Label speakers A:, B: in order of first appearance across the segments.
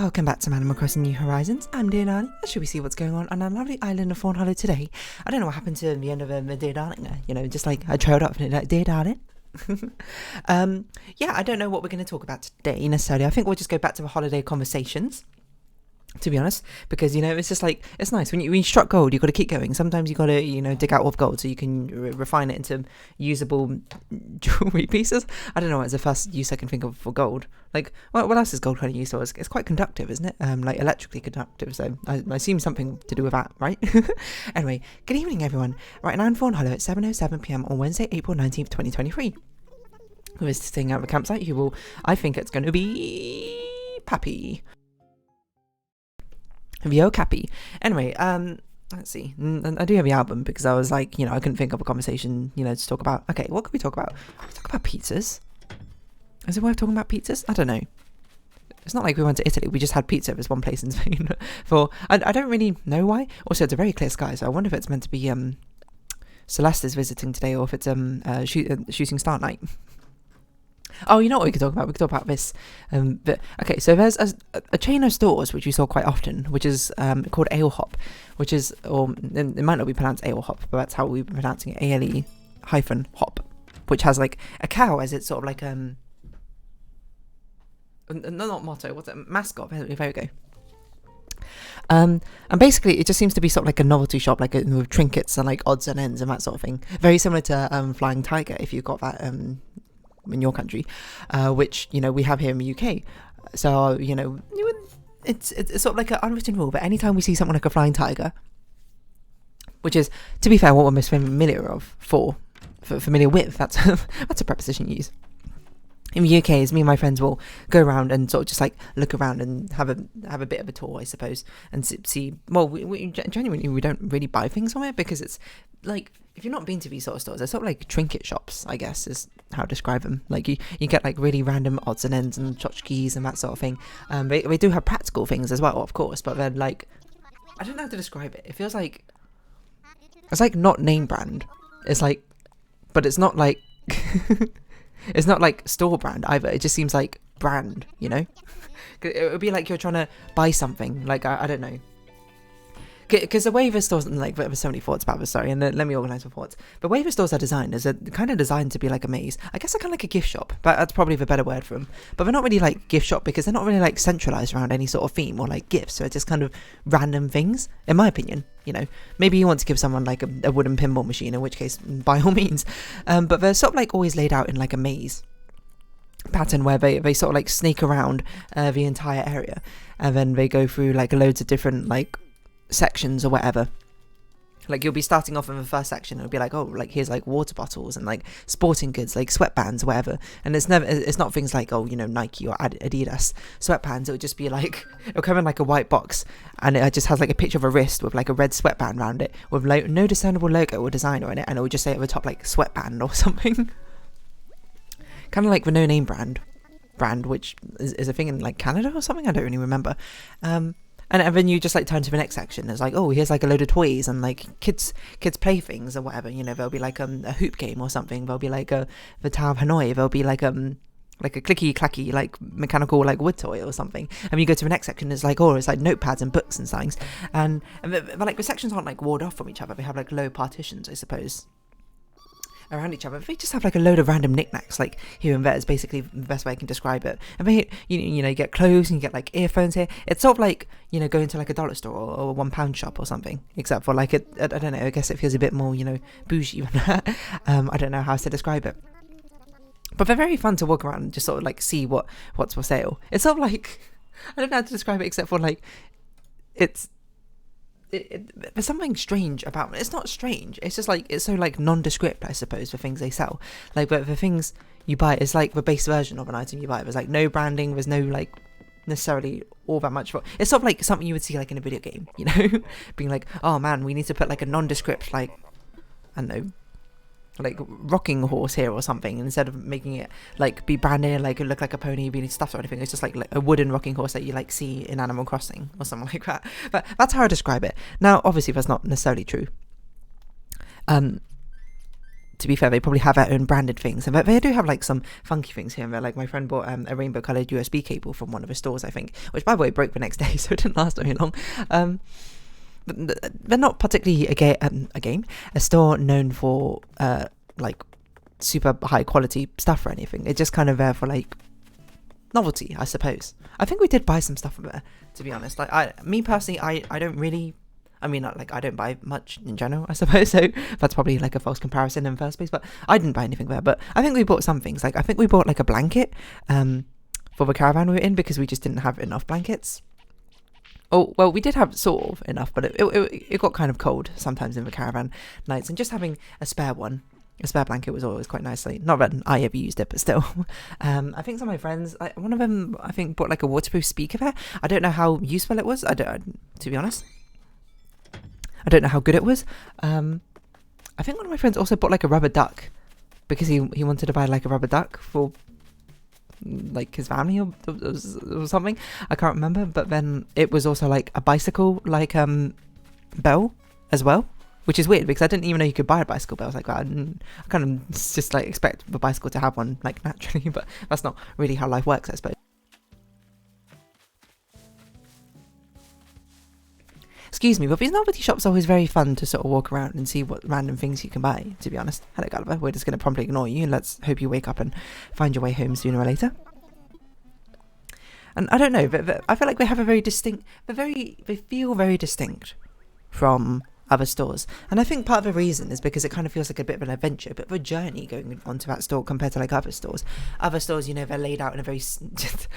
A: Welcome back to Animal Crossing New Horizons. I'm Dear Darling. Should we see what's going on our lovely island of Fawnhollow today? I don't know what happened to the end of Dear Darling there. You know, just like I trailed up and like, Dear Darling. Yeah, I don't know what we're going to talk about today necessarily. I think we'll just go back to the holiday conversations, to be honest, because, you know, it's just like, it's nice when you struck gold, you've got to keep going. Sometimes you've got to, you know, dig out of gold so you can refine it into usable jewelry pieces. I don't know what's the first use I can think of for gold. Like, what else is gold kind of used for? It's quite conductive, isn't it? Like electrically conductive, so I assume something to do with that, right? Anyway, good evening everyone. Right now in Fawnhollow at 7:07 PM on Wednesday, April 19th, 2023. Who is staying at the campsite? Who will, I think it's going to be Pappy. Vio Cappy. Anyway, let's see. I do have the album because I was like, you know, I couldn't think of a conversation, you know, to talk about. Okay, what could we talk about? Could we talk about pizzas? Is it worth talking about pizzas? I don't know. It's not like we went to Italy. We just had pizza. There's one place in Spain for. I don't really know why. Also, it's a very clear sky, so I wonder if it's meant to be Celeste is visiting today, or if it's shooting star night. Oh, you know what we could talk about? We could talk about this. Okay, so there's a chain of stores which you saw quite often, which is called Ale Hop, which is, or it might not be pronounced Ale Hop, but that's how we've been pronouncing it, ALE-hop, which has like a cow as its sort of like not motto, what's it? Mascot. There we go. And basically it just seems to be sort of like a novelty shop, like with trinkets and like odds and ends and that sort of thing. Very similar to Flying Tiger, if you've got that in your country, which, you know, we have here in the UK. So, you know, it's sort of like an unwritten rule, but anytime we see something like a Flying Tiger, which is, to be fair, what we're most familiar with, that's that's a preposition used. In the UK, is me and my friends will go around and sort of just like look around and have a bit of a tour, I suppose, and see. Well, we genuinely, we don't really buy things from it because it's like, if you've not been to these sort of stores, they're sort of like trinket shops, I guess is how to describe them. Like you get like really random odds and ends and tchotchkes and that sort of thing. They do have practical things as well, of course, but they're like, I don't know how to describe it. It feels like it's like not name brand. It's like, but it's not like. It's not like store brand either. It just seems like brand, you know? It would be like you're trying to buy something. Like, I don't know. Because the way the stores, like, there's so many thoughts about this, sorry, and let me organise my thoughts. The way the stores are designed is they're kind of designed to be like a maze. I guess they're kind of like a gift shop, but that's probably the better word for them. But they're not really like gift shop because they're not really like centralised around any sort of theme or like gifts. So it's just kind of random things, in my opinion. You know, maybe you want to give someone like a wooden pinball machine, in which case, by all means. But they're sort of like always laid out in like a maze pattern where they sort of like snake around the entire area, and then they go through like loads of different like sections or whatever. Like you'll be starting off in the first section, it'll be like, oh, like here's like water bottles and like sporting goods, like sweatbands or whatever. And it's not things like, oh, you know, Nike or Adidas sweatbands. It'll just be like, it'll come in like a white box and it just has like a picture of a wrist with like a red sweatband around it with no discernible logo or designer in it, and it will just say at the top like sweatband or something. Kind of like the no name brand, which is a thing in like Canada or something, I don't really remember. And then you just like turn to the next section. It's like, oh, here's like a load of toys and like kids playthings or whatever. You know, there'll be like a hoop game or something. There'll be like the Tower of Hanoi. There'll be like a clicky clacky like mechanical like wood toy or something. And you go to the next section. It's like, oh, it's like notepads and books and things. And but like the sections aren't like walled off from each other. They have like low partitions, I suppose, around each other. They just have like a load of random knickknacks like here and there is basically the best way I can describe it. And then you know, you get clothes and you get like earphones here. It's sort of like, you know, going to like a dollar store or a £1 shop or something, except for like I don't know, I guess it feels a bit more, you know, bougie than that. I don't know how else to describe it, but they're very fun to walk around and just sort of like see what's for sale. It's sort of like, I don't know how to describe it except for like there's something strange about it. It's not strange, it's just like, it's so like nondescript, I suppose, for things they sell. Like, but the things you buy is like the base version of an item you buy. There's like no branding, there's no like necessarily all that much for it's sort of like something you would see like in a video game, you know. Being like, oh man, we need to put like a nondescript, like, I don't know, like rocking horse here or something, and instead of making it like be branded like it look like a pony being stuffed or anything, it's just like a wooden rocking horse that you like see in Animal Crossing or something like that. But that's how I describe it. Now obviously that's not necessarily true, to be fair, they probably have their own branded things, but they do have like some funky things here and there. Like my friend bought a rainbow coloured USB cable from one of the stores, I think, which by the way broke the next day, so it didn't last very long. But they're not particularly a store known for like super high quality stuff or anything. It's just kind of there for like novelty, I suppose. I think we did buy some stuff from there, to be honest. Like me personally, I don't really, I mean, like, I don't buy much in general, I suppose, so that's probably like a false comparison in the first place, but I didn't buy anything there. But I think we bought some things. Like, I think we bought like a blanket for the caravan we were in, because we just didn't have enough blankets. Oh, well, we did have sort of enough, but it got kind of cold sometimes in the caravan nights, and just having a spare blanket was always quite nicely. Not that I ever used it, but still. I think some of my friends, one of them, I think, bought like a waterproof speaker there. I don't know how useful it was. To be honest, I don't know how good it was. I think one of my friends also bought like a rubber duck, because he wanted to buy like a rubber duck for like his family or something. I can't remember. But then it was also like a bicycle like bell as well, which is weird because I didn't even know you could buy a bicycle bell. I was like, I kind of just like expect the bicycle to have one like naturally, but that's not really how life works, I suppose. Excuse me, but these novelty shops are always very fun to sort of walk around and see what random things you can buy, to be honest. Hello, Gulliver. We're just going to promptly ignore you, and let's hope you wake up and find your way home sooner or later. And I don't know, but I feel like they have a very distinct, they feel very distinct from other stores. And I think part of the reason is because it kind of feels like a bit of an adventure, a bit of a journey going onto that store compared to like other stores. Other stores, you know, they're laid out in a very,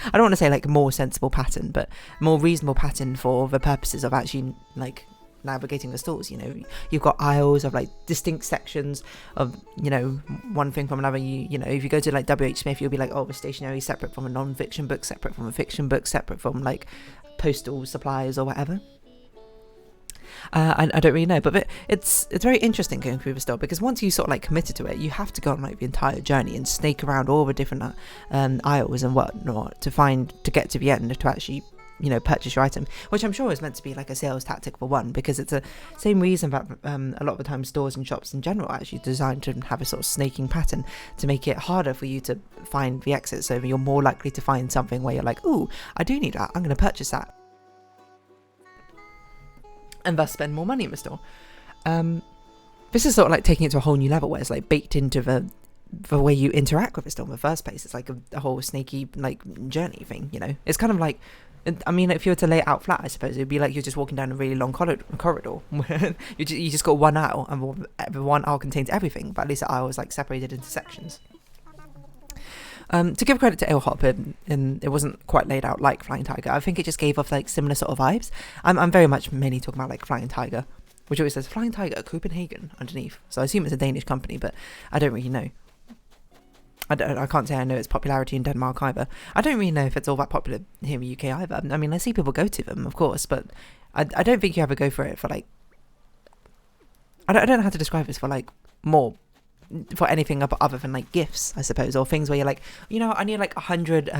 A: I don't want to say like more sensible pattern, but more reasonable pattern for the purposes of actually like navigating the stores. You know, you've got aisles of like distinct sections of, you know, one thing from another. You know, if you go to like WH Smith, you'll be like, oh, the stationery is separate from a non-fiction book, separate from a fiction book, separate from like postal supplies or whatever. I don't really know, but it's very interesting going through the store, because once you sort of like committed to it, you have to go on like the entire journey and snake around all the different aisles and whatnot to get to the end to actually, you know, purchase your item, which I'm sure is meant to be like a sales tactic for one, because it's the same reason that a lot of the time stores and shops in general are actually designed to have a sort of snaking pattern to make it harder for you to find the exit, so you're more likely to find something where you're like, ooh, I do need that, I'm going to purchase that, and thus spend more money in the store. This is sort of like taking it to a whole new level, where it's like baked into the way you interact with the store in the first place. It's like a whole snaky like journey thing, you know. It's kind of like, I mean, if you were to lay it out flat, I suppose it'd be like you're just walking down a really long corridor. you just got one aisle, and the one aisle contains everything, but at least the aisle is like separated into sections. To give credit to AleHop, and it wasn't quite laid out like Flying Tiger. I think it just gave off like similar sort of vibes. I'm very much mainly talking about like Flying Tiger, which always says Flying Tiger Copenhagen underneath. So I assume it's a Danish company, but I don't really know. I can't say I know its popularity in Denmark either. I don't really know if it's all that popular here in the UK either. I mean, I see people go to them, of course, but I don't think you ever go for it for like, I don't know how to describe this, for like more, for anything other than like gifts, I suppose, or things where you're like, you know, I need like 100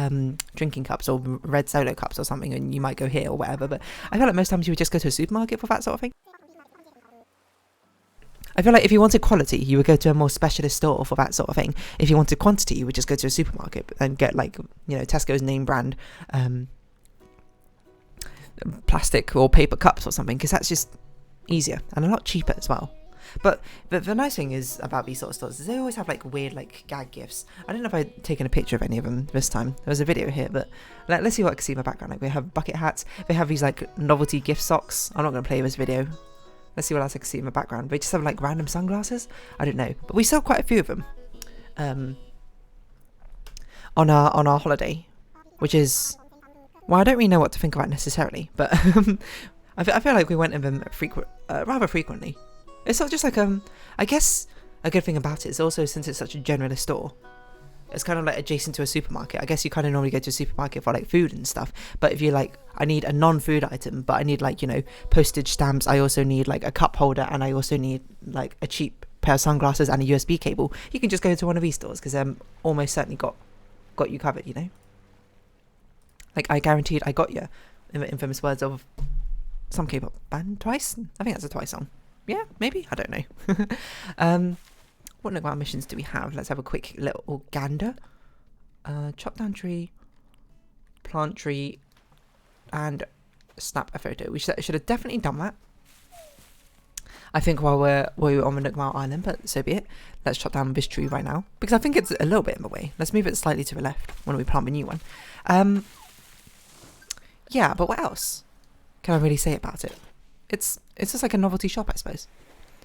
A: drinking cups or red solo cups or something, and you might go here or whatever. But I feel like most times you would just go to a supermarket for that sort of thing. I feel like if you wanted quality, you would go to a more specialist store for that sort of thing. If you wanted quantity, you would just go to a supermarket and get like, you know, Tesco's name brand plastic or paper cups or something, because that's just easier and a lot cheaper as well. But the nice thing is about these sort of stores is they always have like weird like gag gifts. I don't know if I've taken a picture of any of them this time. There was a video here, but let's see what I can see in the background. Like, they have bucket hats, they have these like novelty gift socks. I'm not going to play this video. Let's see what else I can see in the background. They just have like random sunglasses. I don't know, but we saw quite a few of them on our holiday, which is, well, I don't really know what to think about necessarily, but I feel like we went in them rather frequently. It's not just like I guess a good thing about it is also, since it's such a generalist store, it's kind of like adjacent to a supermarket. I guess you kind of normally go to a supermarket for like food and stuff, but if you're like, I need a non-food item, but I need like, you know, postage stamps, I also need like a cup holder, and I also need like a cheap pair of sunglasses and a USB cable, you can just go to one of these stores, because almost certainly got you covered, you know. Like, I guaranteed I got you, in the infamous words of some K-pop band, Twice. I think that's a Twice song. Yeah, maybe, I don't know. What Nook Mile missions do we have? Let's have a quick little gander. Chop down tree, plant tree, and snap a photo. We should have definitely done that, I think, while we're on the Nook Mile Island, but so be it. Let's chop down this tree right now, because I think it's a little bit in the way. Let's move it slightly to the left when we plant a new one. Yeah, but what else can I really say about it? It's just like a novelty shop, I suppose.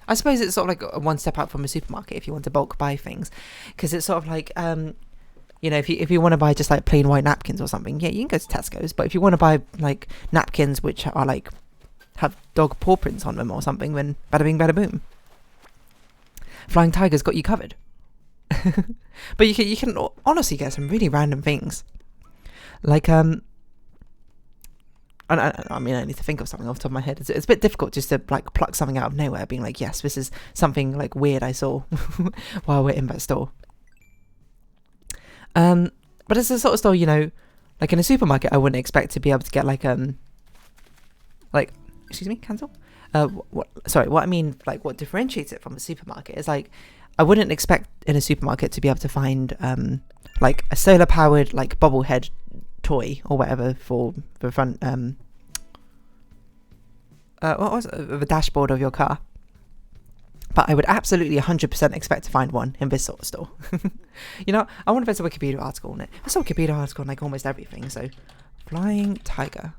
A: I suppose it's sort of like a one step out from a supermarket if you want to bulk buy things, because it's sort of like, you know, if you want to buy just like plain white napkins or something, yeah, you can go to Tesco's. But if you want to buy like napkins which are like have dog paw prints on them or something, then bada bing, bada boom. Flying Tiger's got you covered. But you can honestly get some really random things, like I mean, I need to think of something off the top of my head. It's a bit difficult just to like pluck something out of nowhere, being like, yes, this is something like weird I saw while we're in that store. But it's a sort of store, you know, like in a supermarket, I wouldn't expect to be able to get like excuse me, cancel. What I mean, like what differentiates it from a supermarket is like, I wouldn't expect in a supermarket to be able to find like a solar powered like bobblehead toy or whatever for the front what was it? The dashboard of your car. But I would absolutely 100% expect to find one in this sort of store. You know, I wonder if there's a Wikipedia article on it. There's a Wikipedia article on like almost everything. So, Flying Tiger,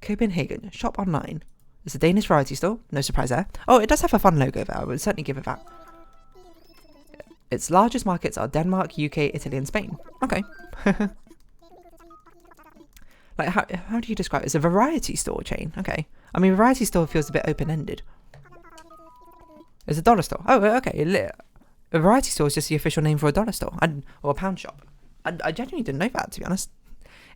A: Copenhagen, shop online. It's a Danish variety store. No surprise there. Oh, it does have a fun logo there. I would certainly give it that. Its largest markets are Denmark, UK, Italy, and Spain. Okay. Like, how do you describe it? It's a variety store chain. Okay. I mean, variety store feels a bit open-ended. It's a dollar store. Oh, okay. A variety store is just the official name for a dollar store or a pound shop. I genuinely didn't know that, to be honest.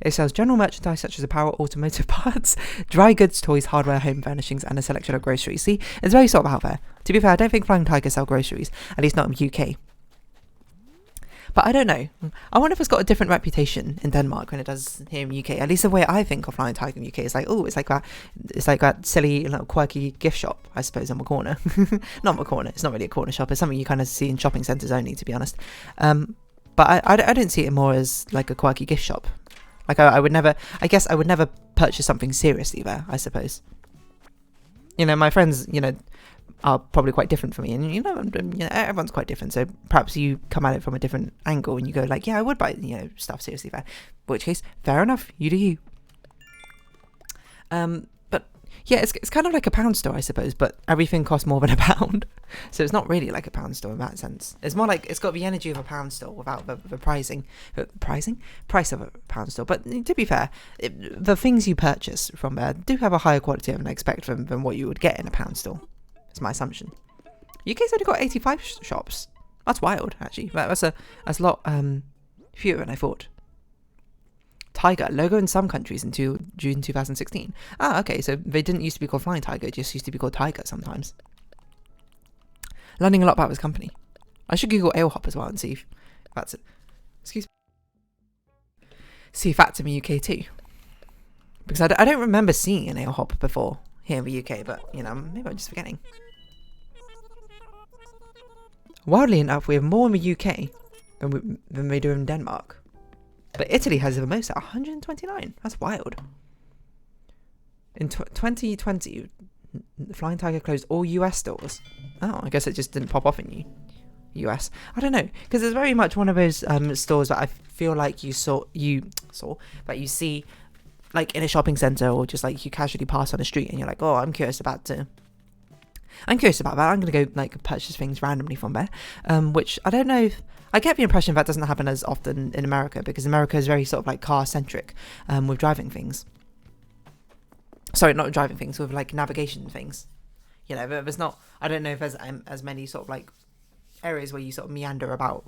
A: It sells general merchandise such as apparel, automotive parts, dry goods, toys, hardware, home furnishings, and a selection of groceries. See, it's very sort of out there. To be fair, I don't think Flying Tiger sell groceries, at least not in the UK. But I don't know. I wonder if it's got a different reputation in Denmark than it does here in the UK. At least the way I think of Flying Tiger in the UK is like, oh, it's like that silly, little quirky gift shop, I suppose, on the corner. Not the corner. It's not really a corner shop. It's something you kind of see in shopping centres only, to be honest. But I don't see it more as like a quirky gift shop. Like I would never purchase something seriously there, I suppose. You know, my friends, you know, are probably quite different from me, and you know, everyone's quite different, so perhaps you come at it from a different angle and you go like, yeah, I would buy, you know, stuff seriously there, in which case, fair enough, you do you. But yeah, it's kind of like a pound store, I suppose, but everything costs more than a pound, so it's not really like a pound store in that sense. It's more like it's got the energy of a pound store without the price of a pound store. But to be fair, the things you purchase from there do have a higher quality than I expect than what you would get in a pound store. It's my assumption. UK's only got 85 shops. That's wild, actually. That's a lot fewer than I thought. Tiger logo in some countries until June 2016. Ah, okay. So they didn't used to be called Flying Tiger. It just used to be called Tiger sometimes. Learning a lot about this company. I should Google ale hop as well and see if that's it. Excuse me. See if that's in the UK too. Because I don't remember seeing an ale hop before here in the UK, but you know, maybe I'm just forgetting. Wildly enough, we have more in the UK than we do in Denmark. But Italy has the most at 129. That's wild. In 2020, Flying Tiger closed all US stores. Oh, I guess it just didn't pop off in US. I don't know, because it's very much one of those stores that I feel like you see like in a shopping centre, or just like you casually pass on the street and you're like, oh, I'm curious about that. I'm going to go like purchase things randomly from there, which I don't know if I get the impression that doesn't happen as often in America, because America is very sort of like car centric with driving things. Sorry, not driving things, with like navigation things. You know, there's not, I don't know if there's as many sort of like areas where you sort of meander about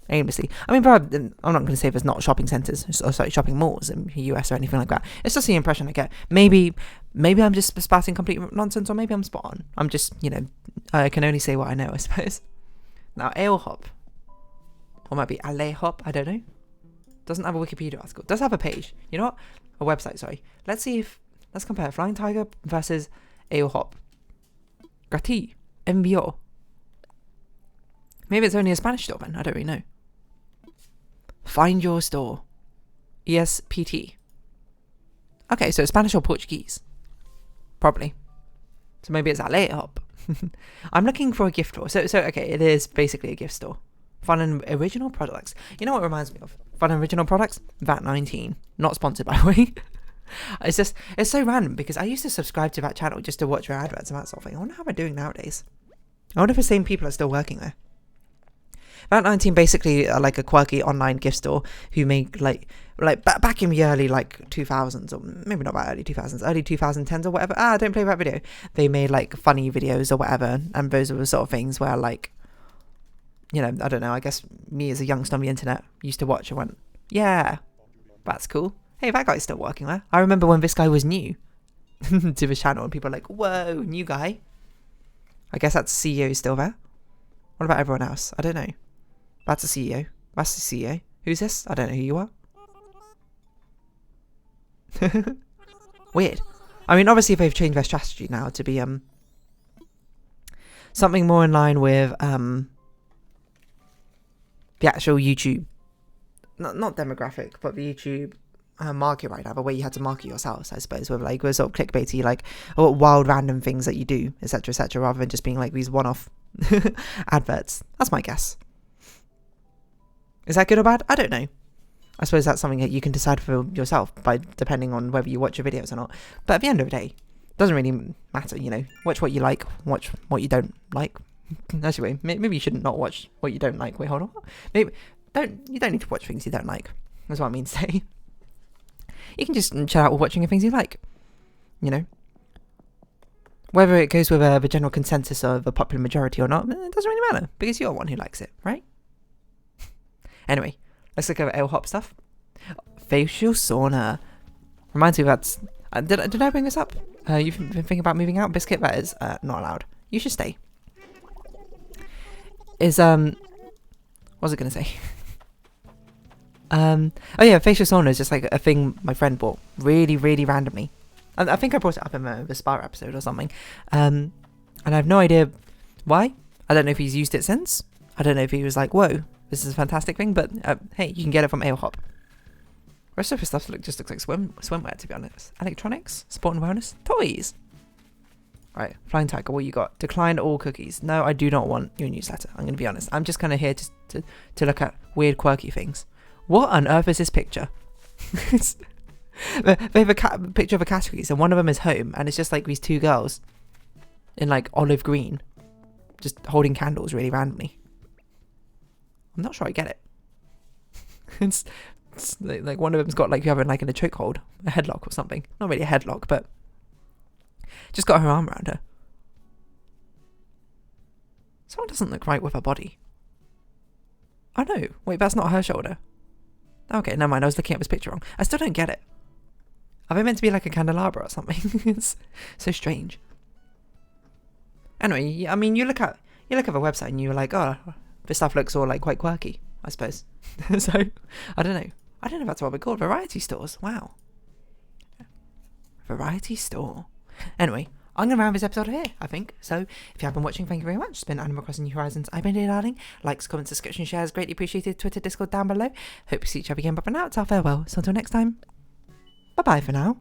A: aimlessly. I mean, I'm not going to say there's not shopping centres, or sorry, shopping malls in the US or anything like that. It's just the impression I get. Maybe I'm just spouting complete nonsense, or maybe I'm spot on. I'm just, you know, I can only say what I know, I suppose. Now, ale hop, or might be ale hop, I don't know. Doesn't have a Wikipedia article. Does have a page. You know what? A website, sorry. Let's compare Flying Tiger versus ale hop. Gratis. MBO. Maybe it's only a Spanish store then. I don't really know. Find your store. ESPT. Okay, so Spanish or Portuguese? Probably. So maybe it's a later hop. I'm looking for a gift store. So okay, it is basically a gift store. Fun and original products. You know what it reminds me of? Fun and original products? VAT19. Not sponsored, by the way. It's so random because I used to subscribe to that channel just to watch their adverts and that sort of thing. I wonder how they're doing nowadays. I wonder if the same people are still working there. VAT19 basically are like a quirky online gift store who make like back in the early like 2000s, or maybe not that early 2000s, early 2010s or whatever. Don't play that video. They made like funny videos or whatever, and those were the sort of things where like, you know, I don't know, I guess me as a youngster on the internet used to watch and went, yeah, that's cool. Hey, that guy's still working there. I remember when this guy was new to the channel and people are like, whoa, new guy. I guess that CEO is still there. What about everyone else? I don't know. That's a CEO. That's the CEO. Who's this? I don't know who you are. Weird. I mean, obviously they've changed their strategy now to be something more in line with the actual YouTube, not demographic, but the YouTube market right now, the way you had to market yourselves, I suppose, with like with sort of clickbaity, like wild random things that you do, etc., rather than just being like these one-off adverts. That's my guess. Is that good or bad? I don't know. I suppose that's something that you can decide for yourself by depending on whether you watch your videos or not. But at the end of the day, it doesn't really matter, you know. Watch what you like, watch what you don't like. Actually, maybe you shouldn't not watch what you don't like. Wait, hold on. Maybe you don't need to watch things you don't like. That's what I mean to say. You can just chill out with watching the things you like, you know. Whether it goes with the general consensus of the popular majority or not, it doesn't really matter, because you're the one who likes it, right? Anyway, let's look at ale hop stuff. Facial sauna. Reminds me of that. Did I bring this up? You've been thinking about moving out? Biscuit, that is not allowed. You should stay. What was I going to say? Oh yeah, facial sauna is just like a thing my friend bought really, really randomly. I think I brought it up in the spa episode or something. And I have no idea why. I don't know if he's used it since. I don't know if he was like, whoa, this is a fantastic thing. But hey, you can get it from Ale Hop. The rest of the stuff just looks like swimwear, to be honest. Electronics, sport and wellness, toys. Right, Flying Tiger, what you got? Decline all cookies. No, I do not want your newsletter. I'm going to be honest. I'm just kind of here to look at weird, quirky things. What on earth is this picture? They have a picture of a categories, and one of them is home, and it's just like these two girls in like olive green, just holding candles really randomly. I'm not sure I get it. It's like one of them's got like you having like in a chokehold, a headlock or something. Not really a headlock, but just got her arm around her. Someone doesn't look right with her body. Oh no, wait, that's not her shoulder. Okay, never mind, I was looking at this picture wrong. I still don't get it. Are they meant to be like a candelabra or something? It's so strange. Anyway, I mean, you look at the website and you're like, oh, this stuff looks all like quite quirky, I suppose. So, I don't know. I don't know if that's what we're called. Variety stores. Wow. Variety store. Anyway, I'm going to round this episode here, I think. So, if you have been watching, thank you very much. It's been Animal Crossing New Horizons. I've been here, darling. Likes, comments, subscription, shares, greatly appreciated. Twitter, Discord down below. Hope to see each other again. But for now, it's our farewell. So until next time, bye-bye for now.